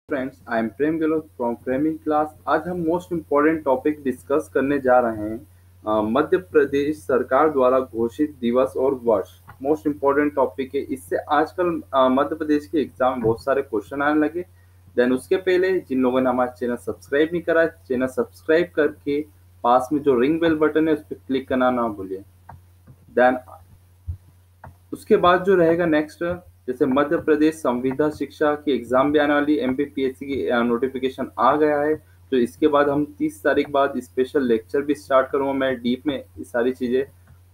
Friends, I am Prem Gehlot from framing class. आज हम most important topic discuss करने जा रहे हैं, मध्य प्रदेश सरकार द्वारा घोषित दिवस और वर्ष। मोस्ट इम्पोर्टेंट टॉपिक है। इससे आजकल मध्य प्रदेश के एग्जाम में बहुत सारे क्वेश्चन आने लगे। देन उसके पहले जिन लोगों ने हमारा चैनल सब्सक्राइब नहीं करा, चैनल सब्सक्राइब करके पास में जो रिंग बेल बटन है उस पर क्लिक करना ना भूलिए। देन उसके बाद जो रहेगा नेक्स्ट, जैसे मध्य प्रदेश संविदा शिक्षा की एग्जाम भी आने वाली, एमपीपीएससी की नोटिफिकेशन आ गया है। तो इसके बाद हम 30 तारीख बाद स्पेशल लेक्चर भी स्टार्ट करूंगा मैं डीप में ये सारी चीजें,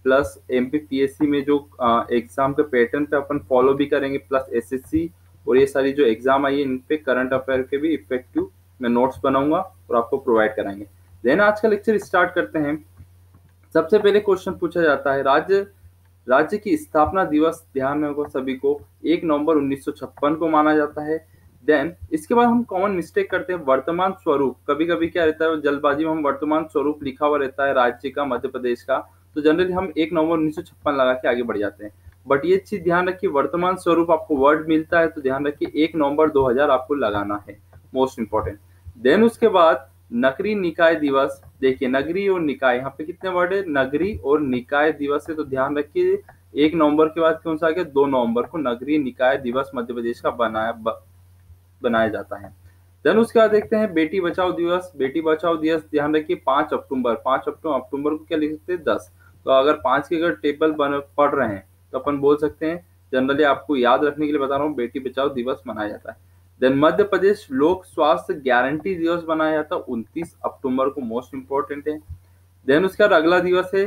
प्लस एमपीपीएससी में जो एग्जाम के पैटर्न पे अपन फॉलो भी करेंगे, प्लस एसएससी और ये सारी जो एग्जाम आई है इन पे करंट अफेयर के भी इफेक्टिव मैं नोट्स बनाऊंगा और आपको प्रोवाइड कराएंगे। देन आज का लेक्चर स्टार्ट करते हैं। सबसे पहले क्वेश्चन पूछा जाता है, राज्य की स्थापना दिवस ध्यान में होगा सभी को 1 नवंबर 1956 को माना जाता है। देन इसके बाद हम कॉमन मिस्टेक करते हैं, वर्तमान स्वरूप। कभी कभी क्या रहता है, जल्दबाजी में हम वर्तमान स्वरूप लिखा हुआ रहता है राज्य का, मध्य प्रदेश का, तो जनरली हम 1 नवंबर 1956 लगा के आगे बढ़ जाते हैं। बट ये चीज ध्यान रखिए, वर्तमान स्वरूप आपको वर्ड मिलता है तो ध्यान रखिए 1 नवंबर 2000 आपको लगाना है, मोस्ट इंपॉर्टेंट। देन उसके बाद नगरीय निकाय दिवस। देखिए नगरीय और निकाय, यहाँ पे कितने वर्ड है, नगरीय और निकाय दिवस है, तो ध्यान रखिए 1 नवंबर के बाद कौन सा आ गया, 2 नवंबर को नगरीय निकाय दिवस मध्य प्रदेश का बनाया जाता है। देन उसके बाद देखते हैं बेटी बचाओ दिवस। बेटी बचाओ दिवस ध्यान रखिए 5 अक्टूबर। 5 अक्टूबर को क्या लिख सकते हैं, 10। तो अगर 5 के अगर टेबल पढ़ रहे हैं तो अपन बोल सकते हैं, जनरली आपको याद रखने के लिए बता रहा हूँ, बेटी बचाओ दिवस मनाया जाता है। देन मध्य प्रदेश लोक स्वास्थ्य गारंटी दिवस बनाया जाता है 29 अक्टूबर को, मोस्ट इंपॉर्टेंट है। देन उसके बाद अगला दिवस है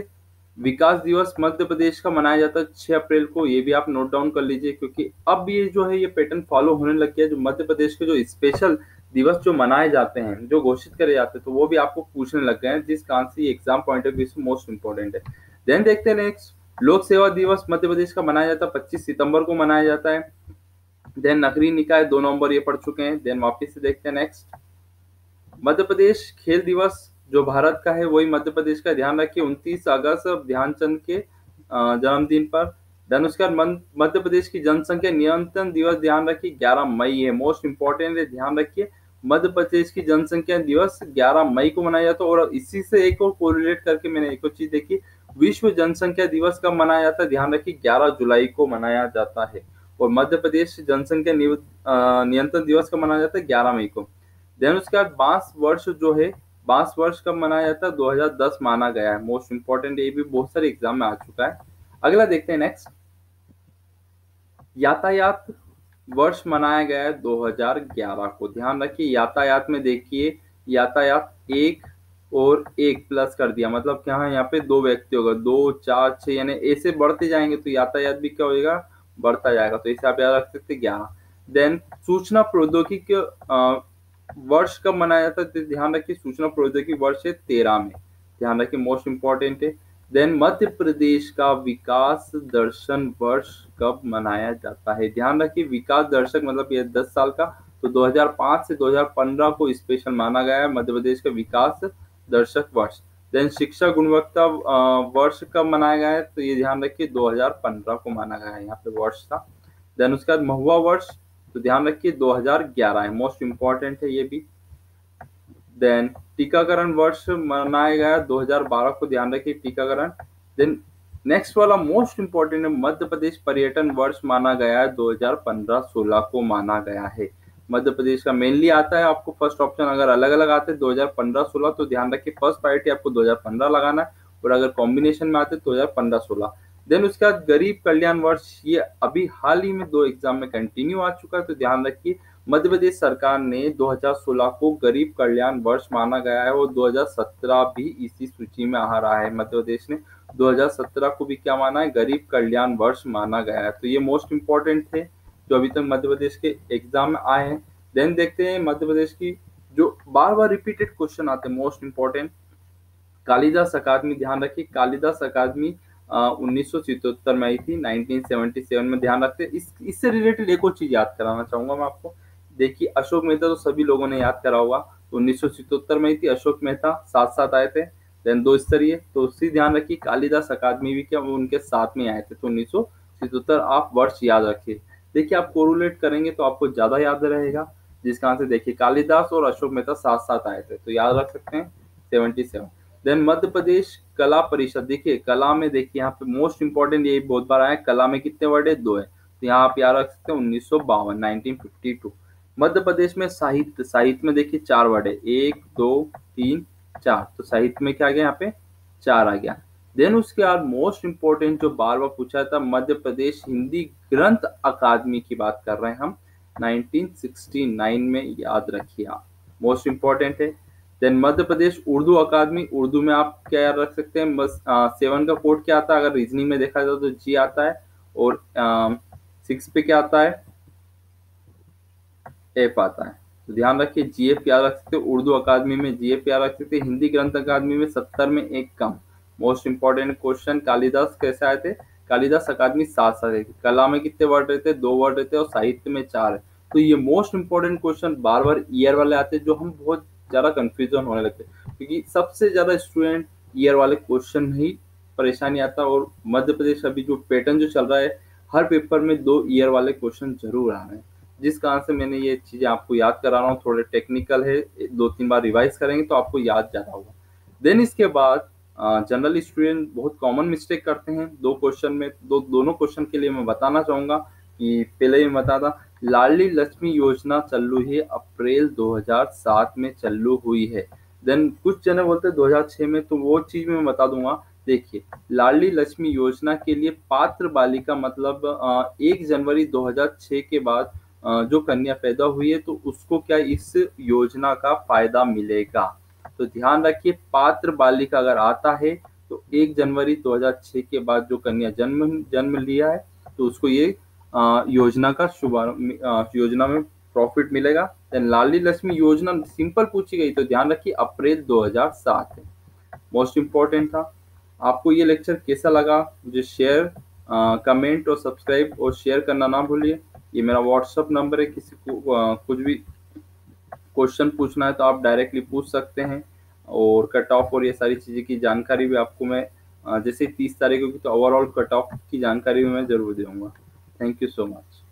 विकास दिवस, मध्य प्रदेश का मनाया जाता है 6 अप्रैल को। ये भी आप नोट डाउन कर लीजिए, क्योंकि अब ये जो है ये पैटर्न फॉलो होने लग गया है। जो मध्य प्रदेश के जो स्पेशल दिवस जो मनाए जाते हैं, जो घोषित करे जाते हैं, तो वो भी आपको पूछने लग गए हैं, जिस कारण से एग्जाम पॉइंट ऑफ व्यू से मोस्ट इंपॉर्टेंट है। देन देखते हैं नेक्स्ट, लोक सेवा दिवस मध्य प्रदेश का मनाया जाता है 25 सितंबर को मनाया जाता है। देन नगरीय निकाय 2 नवंबर ये पढ़ चुके हैं। देन वापिस से देखते हैं नेक्स्ट, मध्य प्रदेश खेल दिवस जो भारत का है वही मध्य प्रदेश का, ध्यान रखिए 29 अगस्त ध्यानचंद के जन्मदिन पर। देन उसके बाद मध्य प्रदेश की जनसंख्या नियंत्रण दिवस ध्यान रखिए 11 मई है, मोस्ट इंपॉर्टेंट है, ध्यान रखिए मध्य प्रदेश की जनसंख्या दिवस 11 मई को मनाया जाता है। और इसी से एक और कोरिलेट करके मैंने एक और चीज देखी, विश्व जनसंख्या दिवस कब मनाया जाता है, ध्यान रखिए 11 जुलाई को मनाया जाता है। और मध्य प्रदेश जनसंख्या नियंत्रण दिवस कब मनाया जाता है, 11 मई को। देन उसके बाद बांस वर्ष जो है, बांस वर्ष कब मनाया जाता है, 2010 माना गया है, मोस्ट इंपॉर्टेंट, ये भी बहुत सारे एग्जाम में आ चुका है। अगला देखते हैं नेक्स्ट, यातायात वर्ष मनाया गया है 2011 को। ध्यान रखिए यातायात में देखिए, यातायात 1 और 1 प्लस कर दिया, मतलब क्या है, यहाँ पे 2 व्यक्ति होगा, 2 4 6, यानी ऐसे बढ़ते जाएंगे तो यातायात भी क्या होगा, बढ़ता जाएगा, तो इसे आप याद रख सकते 11। देन सूचना प्रौद्योगिकी वर्ष कब मनाया जाता है, ध्यान रखिए सूचना प्रौद्योगिकी वर्ष है 13 में, ध्यान रखिए मोस्ट इंपॉर्टेंट है। देन मध्य प्रदेश का विकास दर्शन वर्ष कब मनाया जाता है, ध्यान रखिए विकास दर्शक मतलब ये 10 साल का, तो 2005 से 2015 को स्पेशल माना गया है मध्य प्रदेश का विकास दर्शक वर्ष। देन शिक्षा गुणवत्ता वर्ष कब मनाया गया है, तो ये ध्यान रखिए 2015 को माना गया है, यहाँ पे वर्ष था। देन उसके बाद महुआ वर्ष, तो ध्यान रखिए 2011 है, मोस्ट इंपॉर्टेंट है ये भी। देन टीकाकरण वर्ष मनाया गया 2012 को, ध्यान रखिए टीकाकरण। देन नेक्स्ट वाला मोस्ट इंपॉर्टेंट है, मध्य प्रदेश पर्यटन वर्ष माना गया है 2015-16 को माना गया है। मध्य प्रदेश का मेनली आता है आपको फर्स्ट ऑप्शन, अगर अलग अलग आते हैं 2015-16 तो ध्यान रखिए फर्स्ट प्रायोरिटी आपको 2015 लगाना है, और अगर कॉम्बिनेशन में आते हैं 2015-16। देन उसके बाद गरीब कल्याण वर्ष, ये अभी हाल ही में 2 एग्जाम में कंटिन्यू आ चुका है, तो ध्यान रखिए मध्य प्रदेश सरकार ने 2016 को गरीब कल्याण वर्ष माना गया है, और 2017 भी इसी सूची में आ रहा है। मध्य प्रदेश ने 2017 को भी क्या माना है, गरीब कल्याण वर्ष माना गया है। तो ये मोस्ट इंपॉर्टेंट थे जो अभी तक मध्य प्रदेश के एग्जाम में आए हैं। देन देखते हैं मध्य प्रदेश की जो बार बार रिपीटेड क्वेश्चन आते हैं, मोस्ट इंपॉर्टेंट कालिदास अकादमी, ध्यान रखिए कालिदास अकादमी 1977 में आई थी, 1977 में, ध्यान रखते हैं। इससे रिलेटेड एक और चीज याद कराना चाहूंगा मैं आपको। देखिए अशोक मेहता तो सभी लोगों ने याद करा होगा, तो 1977 में ही थी, अशोक मेहता साथ साथ आए थे। देन 2 स्तरीय, तो उसी ध्यान रखिए कालिदास अकादमी भी क्या उनके साथ में आए थे, तो 1977 आप वर्ष याद रखिए। देखिए आप कोरिलेट करेंगे तो आपको ज्यादा याद रहेगा। जिसका आंसर देखिए कालिदास और अशोक मेहता साथ साथ आए थे, तो याद रख सकते हैं 77। देन मध्य प्रदेश कला परिषद, देखिए कला में देखिए यहाँ पे मोस्ट इंपॉर्टेंट यही बहुत बार आया, कला में कितने वर्ड है, 2 है, तो यहाँ आप याद रख सकते हैं 1952 1952। मध्य प्रदेश में साहित्य, साहित्य में देखिए 4 वर्ड है, 1 2 3 4, तो साहित्य में क्या आ गया यहाँ पे 4 आ गया। देन उसके बाद मोस्ट इंपॉर्टेंट जो बार बार पूछा था, मध्य प्रदेश हिंदी ग्रंथ अकादमी की बात कर रहे हैं हम 1969 में, याद रखिए आप, मोस्ट इंपॉर्टेंट है। देन मध्य प्रदेश उर्दू अकादमी, उर्दू में आप क्या याद रख सकते हैं, बस 7 का कोड क्या आता है, अगर रीजनिंग में देखा जाए तो जी आता है, और 6 पे क्या आता है, एफ आता है, तो ध्यान रखिए जीएफ याद रख सकते हो, उर्दू अकादमी में जीएफ याद रख सकते हैं, हिंदी ग्रंथ अकादमी में 70 में 1 कम। मोस्ट इंपॉर्टेंट क्वेश्चन, कालिदास कैसे आए थे, कालिदास अकादमी 7 रहती है, कला में कितने वर्ड रहते हैं, 2 वर्ड रहते हैं, और साहित्य में 4 है। तो ये मोस्ट इंपॉर्टेंट क्वेश्चन बार बार ईयर वाले आते हैं, जो हम बहुत ज्यादा कंफ्यूजन होने लगते हैं, क्योंकि सबसे ज्यादा स्टूडेंट ईयर वाले क्वेश्चन में ही परेशानी आता है, और मध्य प्रदेश अभी जो पैटर्न जो चल रहा है, हर पेपर में 2 ईयर वाले क्वेश्चन जरूर आ रहे हैं, जिस कारण से मैंने ये चीजें आपको याद करा रहा हूँ, थोड़े टेक्निकल है, 2-3 बार रिवाइज करेंगे तो आपको याद ज्यादा होगा। देन इसके बाद जनरल स्टूडेंट बहुत कॉमन मिस्टेक करते हैं, 2 क्वेश्चन में, दोनों क्वेश्चन के लिए मैं बताना चाहूंगा कि पहले ही बता था, लाडली लक्ष्मी योजना चालू है अप्रैल 2007 में चालू हुई है। देन कुछ जने बोलते हैं 2006 में, तो वो चीज मैं बता दूंगा। देखिए लाडली लक्ष्मी योजना के लिए पात्र बालिका मतलब 1 जनवरी 2006 के बाद जो कन्या पैदा हुई है, तो उसको क्या इस योजना का फायदा मिलेगा। तो ध्यान रखिए पात्र बालिका अगर आता है तो 1 जनवरी 2006 के बाद जो कन्या जन्म लिया है, तो उसको ये योजना का शुभारंभ, योजना में प्रॉफिट मिलेगा। देन लाडली लक्ष्मी योजना सिंपल पूछी गई, तो ध्यान रखिए अप्रैल 2007 है, मोस्ट इंपॉर्टेंट था। आपको ये लेक्चर कैसा लगा, मुझे शेयर, कमेंट और सब्सक्राइब और शेयर करना ना भूलिए। ये मेरा व्हाट्सअप नंबर है, किसी को कुछ भी क्वेश्चन पूछना है तो आप डायरेक्टली पूछ सकते हैं, और कट ऑफ और ये सारी चीज़ें की जानकारी भी आपको मैं जैसे 30 तारीख को तो ओवरऑल कट ऑफ की जानकारी भी मैं ज़रूर दूंगा। Thank you so much.